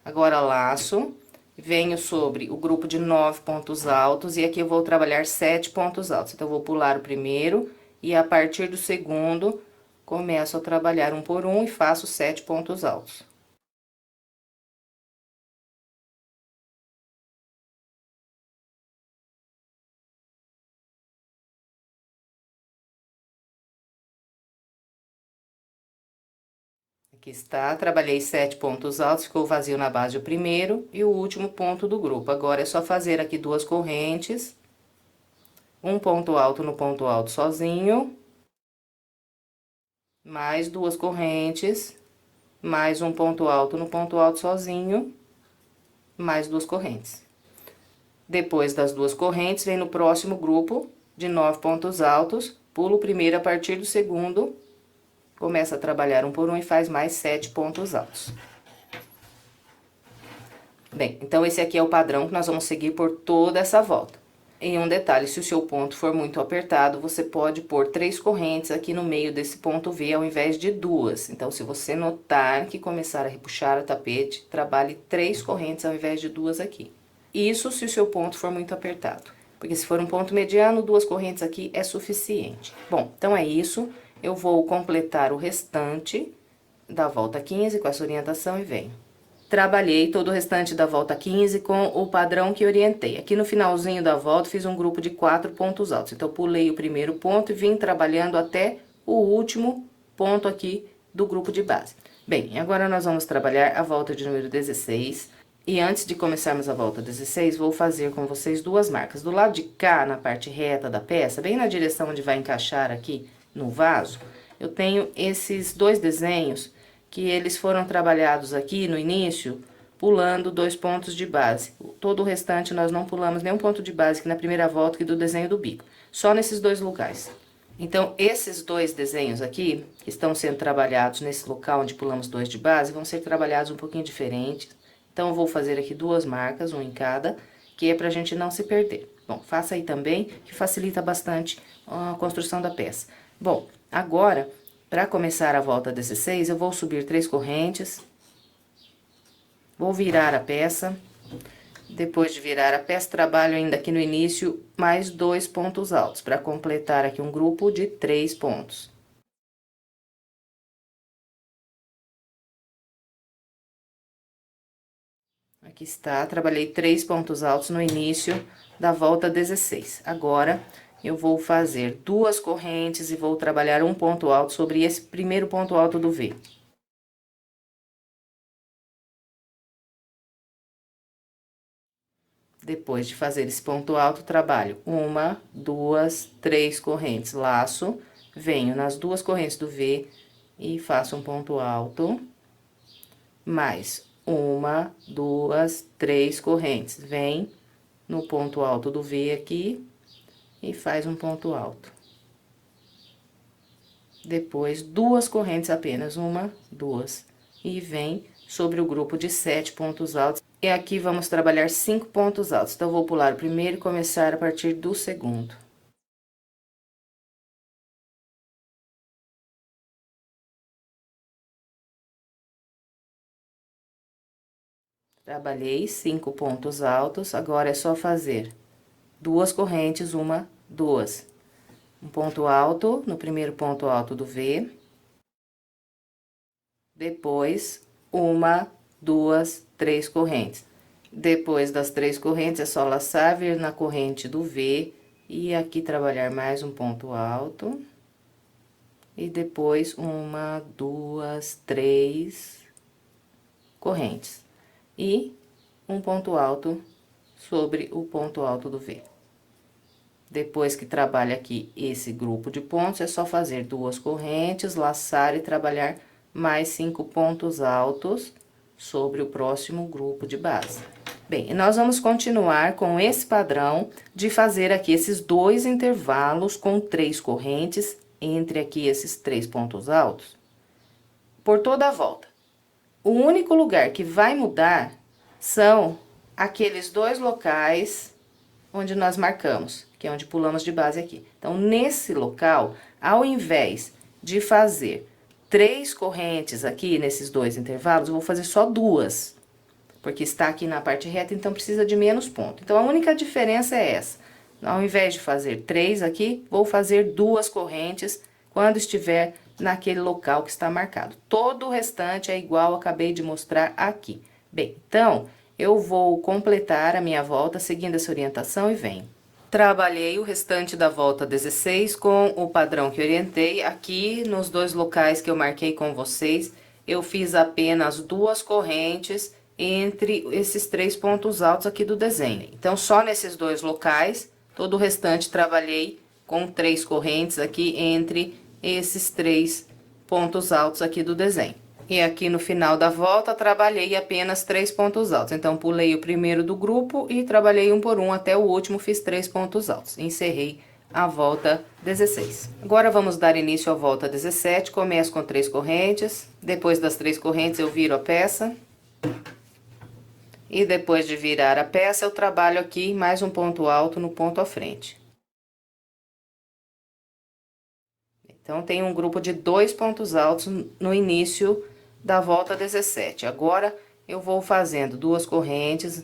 Agora, laço, venho sobre o grupo de 9 pontos altos, e aqui eu vou trabalhar 7 pontos altos. Então, eu vou pular o primeiro, e a partir do segundo, começo a trabalhar um por um e faço 7 pontos altos. Aqui está, trabalhei 7 pontos altos, ficou vazio na base o primeiro e o último ponto do grupo. Agora, é só fazer aqui 2 correntes, um ponto alto no ponto alto sozinho, mais 2 correntes, mais um ponto alto no ponto alto sozinho, mais 2 correntes. Depois das 2 correntes, vem no próximo grupo de 9 pontos altos, pulo o primeiro a partir do segundo, começa a trabalhar um por um e faz mais 7 pontos altos. Bem, então esse aqui é o padrão que nós vamos seguir por toda essa volta. E um detalhe, se o seu ponto for muito apertado, você pode pôr 3 correntes aqui no meio desse ponto V, ao invés de 2. Então, se você notar que começar a repuxar o tapete, trabalhe 3 correntes ao invés de 2 aqui. Isso se o seu ponto for muito apertado. Porque se for um ponto mediano, 2 correntes aqui é suficiente. Bom, então é isso. Eu vou completar o restante da volta 15 com essa orientação e venho. Trabalhei todo o restante da volta 15 com o padrão que orientei. Aqui no finalzinho da volta, fiz um grupo de 4 pontos altos. Então, pulei o primeiro ponto e vim trabalhando até o último ponto aqui do grupo de base. Bem, agora nós vamos trabalhar a volta de número 16. E antes de começarmos a volta 16, vou fazer com vocês 2 marcas. Do lado de cá, na parte reta da peça, bem na direção onde vai encaixar aqui no vaso, eu tenho esses 2 desenhos que eles foram trabalhados aqui no início, pulando 2 pontos de base. Todo o restante nós não pulamos nenhum ponto de base aqui na primeira volta aqui do desenho do bico, só nesses 2 locais. Então, esses 2 desenhos aqui, que estão sendo trabalhados nesse local onde pulamos 2 de base, vão ser trabalhados um pouquinho diferentes. Então, eu vou fazer aqui 2 marcas, um em cada, que é pra gente não se perder. Bom, faça aí também, que facilita bastante a construção da peça. Bom, agora, para começar a volta 16, eu vou subir 3 correntes, vou virar a peça. Depois de virar a peça, trabalho ainda aqui no início mais 2 pontos altos, para completar aqui um grupo de 3 pontos. Aqui está, trabalhei 3 pontos altos no início da volta 16. Agora, eu vou fazer 2 correntes e vou trabalhar um ponto alto sobre esse primeiro ponto alto do V. Depois de fazer esse ponto alto, trabalho 1, 2, 3 correntes, laço, venho nas 2 correntes do V e faço um ponto alto, mais 1, 2, 3 correntes, vem no ponto alto do V aqui e faz um ponto alto. Depois, 2 correntes apenas, 1, 2, e vem sobre o grupo de 7 pontos altos. E aqui vamos trabalhar 5 pontos altos. Então, eu vou pular o primeiro e começar a partir do segundo. Trabalhei 5 pontos altos, agora é só fazer 2 correntes, 1, 2. Um ponto alto no primeiro ponto alto do V. Depois, 1, 2, 3 correntes. Depois das 3 correntes, é só laçar, vir na corrente do V e aqui trabalhar mais um ponto alto. E depois, 1, 2, 3 correntes. E um ponto alto sobre o ponto alto do V. Depois que trabalha aqui esse grupo de pontos, é só fazer 2 correntes, laçar e trabalhar mais 5 pontos altos sobre o próximo grupo de base. Bem, e nós vamos continuar com esse padrão de fazer aqui esses 2 intervalos com 3 correntes entre aqui esses 3 pontos altos, por toda a volta. O único lugar que vai mudar são aqueles 2 locais onde nós marcamos, que é onde pulamos de base aqui. Então, nesse local, ao invés de fazer 3 correntes aqui nesses 2 intervalos, eu vou fazer só 2, porque está aqui na parte reta, então precisa de menos ponto. Então, a única diferença é essa. Ao invés de fazer 3 aqui, vou fazer 2 correntes quando estiver naquele local que está marcado. Todo o restante é igual, acabei de mostrar aqui. Bem, então, eu vou completar a minha volta seguindo essa orientação e venho. Trabalhei o restante da volta 16 com o padrão que orientei. Aqui, nos 2 locais que eu marquei com vocês, eu fiz apenas 2 correntes entre esses 3 pontos altos aqui do desenho. Então, só nesses 2 locais, todo o restante trabalhei com 3 correntes aqui entre esses 3 pontos altos aqui do desenho. E aqui no final da volta, trabalhei apenas 3 pontos altos. Então, pulei o primeiro do grupo e trabalhei um por um até o último, fiz 3 pontos altos. Encerrei a volta 16. Agora, vamos dar início à volta 17. Começo com 3 correntes. Depois das 3 correntes, eu viro a peça. E depois de virar a peça, eu trabalho aqui mais um ponto alto no ponto à frente. Então, tem um grupo de 2 pontos altos no início da volta 17. Agora, eu vou fazendo 2 correntes,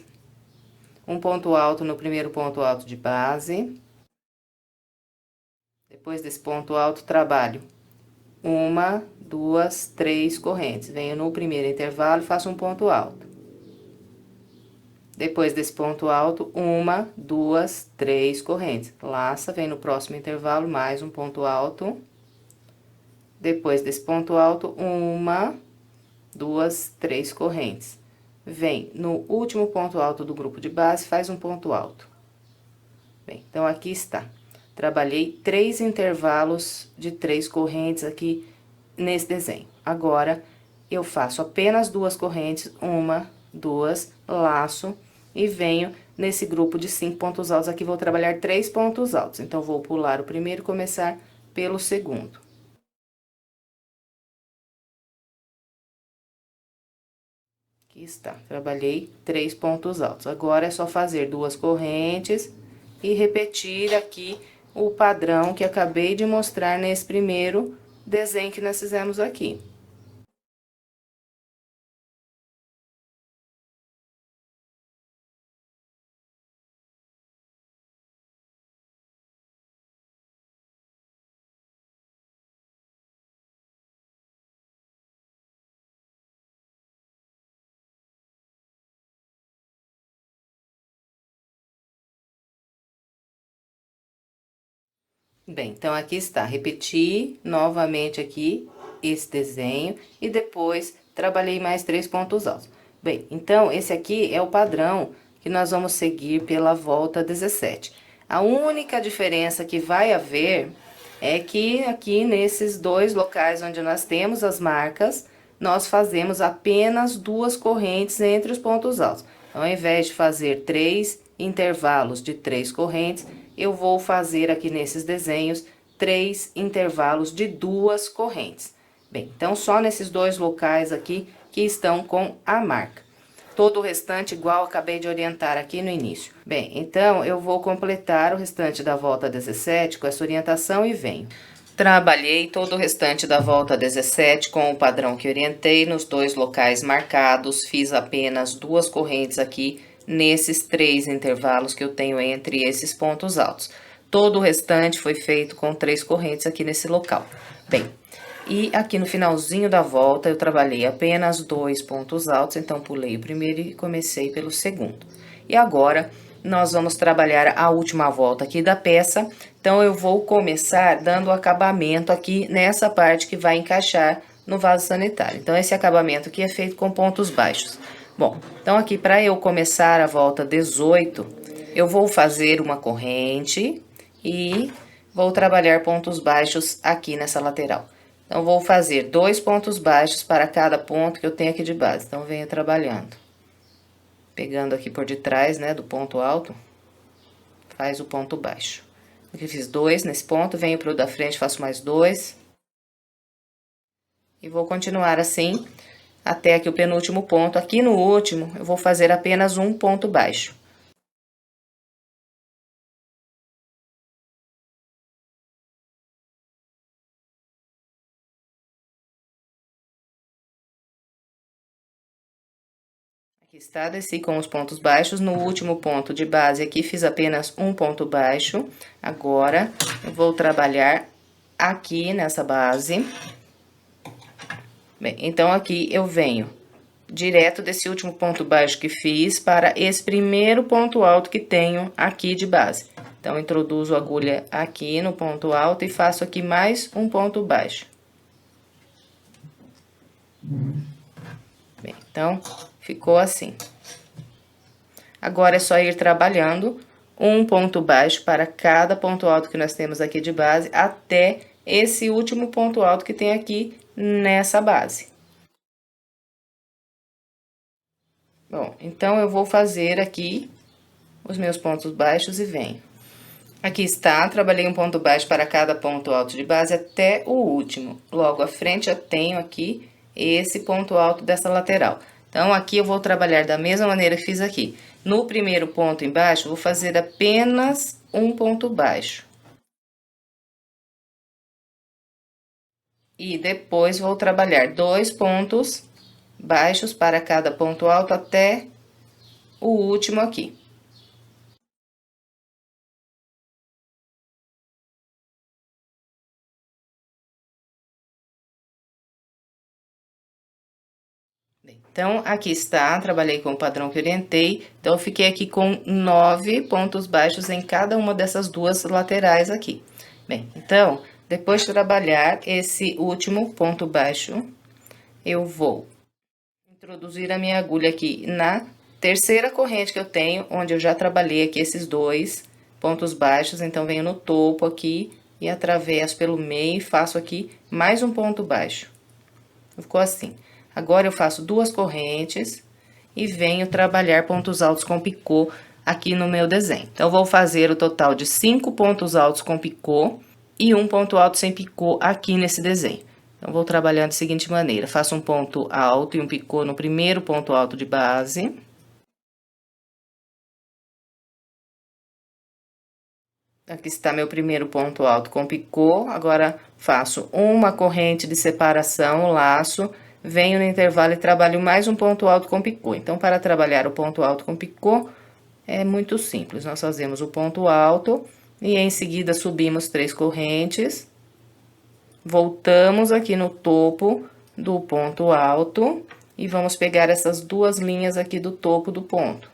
um ponto alto no primeiro ponto alto de base. Depois desse ponto alto, trabalho 1, 2, 3 correntes. Venho no primeiro intervalo e faço um ponto alto. Depois desse ponto alto, 1, 2, 3 correntes. Laça, vem no próximo intervalo, mais um ponto alto. Depois desse ponto alto, 1, 2, 3 correntes. Vem no último ponto alto do grupo de base, faz um ponto alto. Bem, então, aqui está. Trabalhei 3 intervalos de 3 correntes aqui nesse desenho. Agora, eu faço apenas 2 correntes, 1, 2, laço, e venho nesse grupo de 5 pontos altos. Aqui, vou trabalhar 3 pontos altos. Então, vou pular o primeiro e começar pelo segundo. Aqui está, trabalhei 3 pontos altos. Agora, é só fazer 2 correntes e repetir aqui o padrão que acabei de mostrar nesse primeiro desenho que nós fizemos aqui. Bem, então, aqui está, repeti novamente aqui esse desenho e depois trabalhei mais 3 pontos altos. Bem, então, esse aqui é o padrão que nós vamos seguir pela volta 17. A única diferença que vai haver é que aqui nesses 2 locais onde nós temos as marcas, nós fazemos apenas 2 correntes entre os pontos altos. Então, ao invés de fazer 3 intervalos de 3 correntes, eu vou fazer aqui nesses desenhos 3 intervalos de 2 correntes. Bem, então, só nesses 2 locais aqui que estão com a marca. Todo o restante igual acabei de orientar aqui no início. Bem, então, eu vou completar o restante da volta 17 com essa orientação e venho. Trabalhei todo o restante da volta 17 com o padrão que orientei nos 2 locais marcados, fiz apenas 2 correntes aqui nesses 3 intervalos que eu tenho entre esses pontos altos. Todo o restante foi feito com 3 correntes aqui nesse local. Bem, E aqui no finalzinho da volta, eu trabalhei apenas 2 pontos altos, então pulei o primeiro e comecei pelo segundo. E agora, nós vamos trabalhar a última volta aqui da peça, então eu vou começar dando acabamento aqui nessa parte que vai encaixar no vaso sanitário. Então, esse acabamento aqui é feito com pontos baixos. Bom, então aqui para eu começar a volta 18, eu vou fazer uma corrente e vou trabalhar pontos baixos aqui nessa lateral. Então, vou fazer 2 pontos baixos para cada ponto que eu tenho aqui de base. Então, venho trabalhando. Pegando aqui por detrás, né, do ponto alto, faz o ponto baixo. Aqui fiz 2 nesse ponto, venho pro da frente, faço mais 2. E vou continuar assim, até aqui o penúltimo ponto. Aqui no último, eu vou fazer apenas um ponto baixo. Aqui está, desci com os pontos baixos. No último ponto de base aqui, fiz apenas um ponto baixo. Agora, eu vou trabalhar aqui nessa base. Bem, então, aqui eu venho direto desse último ponto baixo que fiz para esse primeiro ponto alto que tenho aqui de base. Então, introduzo a agulha aqui no ponto alto e faço aqui mais um ponto baixo. Bem, então, ficou assim. Agora, é só ir trabalhando um ponto baixo para cada ponto alto que nós temos aqui de base, até esse último ponto alto que tem aqui nessa base. Bom, então, eu vou fazer aqui os meus pontos baixos e venho. Aqui está, trabalhei um ponto baixo para cada ponto alto de base até o último. Logo à frente, eu tenho aqui esse ponto alto dessa lateral. Então, aqui eu vou trabalhar da mesma maneira que fiz aqui. No primeiro ponto embaixo, vou fazer apenas um ponto baixo. E depois, vou trabalhar 2 pontos baixos para cada ponto alto até o último aqui. Então, aqui está, trabalhei com o padrão que orientei, então, eu fiquei aqui com 9 pontos baixos em cada uma dessas duas laterais aqui. Bem, então, depois de trabalhar esse último ponto baixo, eu vou introduzir a minha agulha aqui na terceira corrente que eu tenho, onde eu já trabalhei aqui esses 2 pontos baixos, então, venho no topo aqui e atravesso pelo meio e faço aqui mais um ponto baixo. Ficou assim. Agora, eu faço 2 correntes e venho trabalhar pontos altos com picô aqui no meu desenho. Então, vou fazer o total de 5 pontos altos com picô e um ponto alto sem picô aqui nesse desenho. Então, vou trabalhando da seguinte maneira: faço um ponto alto e um picô no primeiro ponto alto de base. Aqui está meu primeiro ponto alto com picô. Agora, faço uma corrente de separação, laço, venho no intervalo e trabalho mais um ponto alto com picô. Então, para trabalhar o ponto alto com picô, é muito simples. Nós fazemos o ponto alto e em seguida subimos 3 correntes. Voltamos aqui no topo do ponto alto e vamos pegar essas 2 linhas aqui do topo do ponto.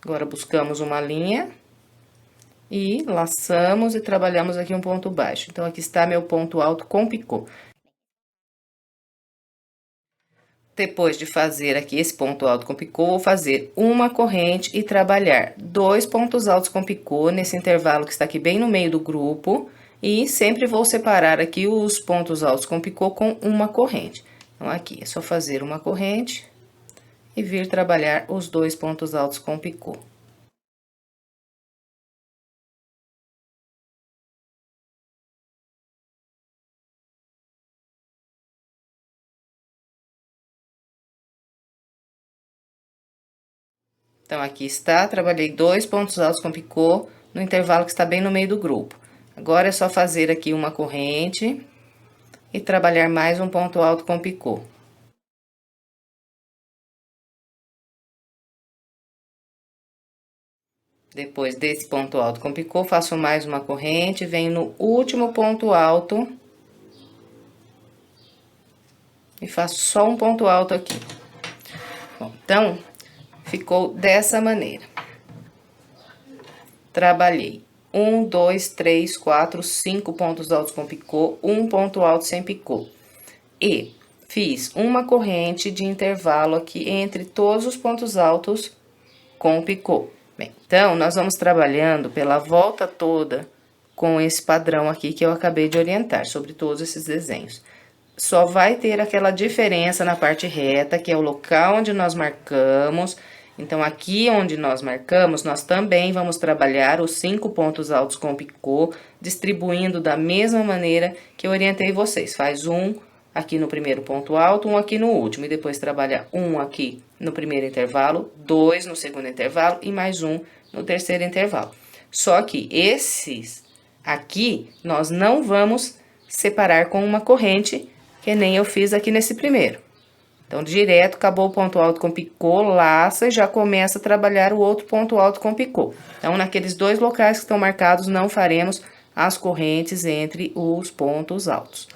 Agora, buscamos uma linha e laçamos e trabalhamos aqui um ponto baixo. Então, aqui está meu ponto alto com picô. Depois de fazer aqui esse ponto alto com picô, vou fazer uma corrente e trabalhar 2 pontos altos com picô nesse intervalo que está aqui bem no meio do grupo. E sempre vou separar aqui os pontos altos com picô com uma corrente. Então, aqui é só fazer uma corrente e vir trabalhar os 2 pontos altos com picô. Então, aqui está, trabalhei 2 pontos altos com picô no intervalo que está bem no meio do grupo. Agora, é só fazer aqui uma corrente e trabalhar mais um ponto alto com picô. Depois desse ponto alto com picô, faço mais uma corrente, venho no último ponto alto e faço só um ponto alto aqui. Bom, então, ficou dessa maneira. Trabalhei 1, 2, 3, 4, 5 pontos altos com picô, um ponto alto sem picô. E fiz uma corrente de intervalo aqui entre todos os pontos altos com picô. Bem, então, nós vamos trabalhando pela volta toda com esse padrão aqui que eu acabei de orientar sobre todos esses desenhos. Só vai ter aquela diferença na parte reta, que é o local onde nós marcamos. Então, aqui onde nós marcamos, nós também vamos trabalhar os 5 pontos altos com picô, distribuindo da mesma maneira que eu orientei vocês. Faz um aqui no primeiro ponto alto, um aqui no último, e depois trabalha um aqui no primeiro intervalo, 2 no segundo intervalo e mais um no terceiro intervalo. Só que esses aqui, nós não vamos separar com uma corrente, que nem eu fiz aqui nesse primeiro. Então, direto, acabou o ponto alto com picô, laça e já começa a trabalhar o outro ponto alto com picô. Então, naqueles dois locais que estão marcados, não faremos as correntes entre os pontos altos.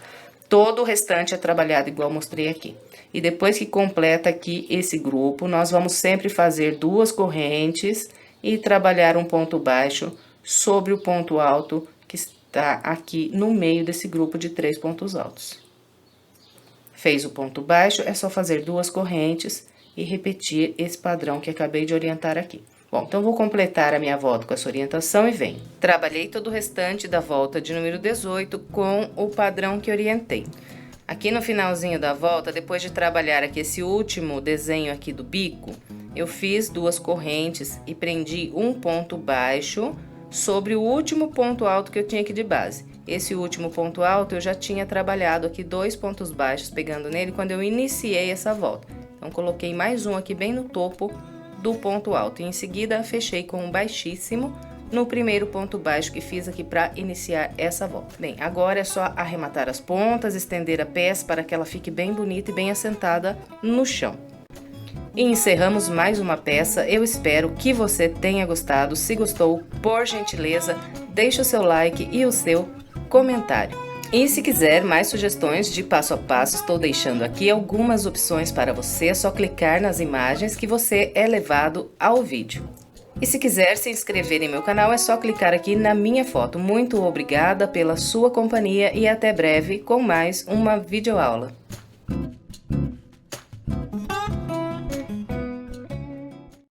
Todo o restante é trabalhado igual mostrei aqui. E depois que completa aqui esse grupo, nós vamos sempre fazer 2 correntes e trabalhar um ponto baixo sobre o ponto alto que está aqui no meio desse grupo de 3 pontos altos. Fez o ponto baixo, é só fazer 2 correntes e repetir esse padrão que acabei de orientar aqui. Bom, então, vou completar a minha volta com essa orientação e venho. Trabalhei todo o restante da volta de número 18 com o padrão que orientei. Aqui no finalzinho da volta, depois de trabalhar aqui esse último desenho aqui do bico, eu fiz 2 correntes e prendi um ponto baixo sobre o último ponto alto que eu tinha aqui de base. Esse último ponto alto eu já tinha trabalhado aqui 2 pontos baixos pegando nele quando eu iniciei essa volta. Então, coloquei mais um aqui bem no topo do ponto alto e em seguida fechei com um baixíssimo no primeiro ponto baixo que fiz aqui para iniciar essa volta. Bem, agora é só arrematar as pontas, estender a peça para que ela fique bem bonita e bem assentada no chão. E encerramos mais uma peça. Eu espero que você tenha gostado. Se gostou, por gentileza, deixe o seu like e o seu comentário. E se quiser mais sugestões de passo a passo, estou deixando aqui algumas opções para você, é só clicar nas imagens que você é levado ao vídeo. E se quiser se inscrever em meu canal, é só clicar aqui na minha foto. Muito obrigada pela sua companhia e até breve com mais uma videoaula.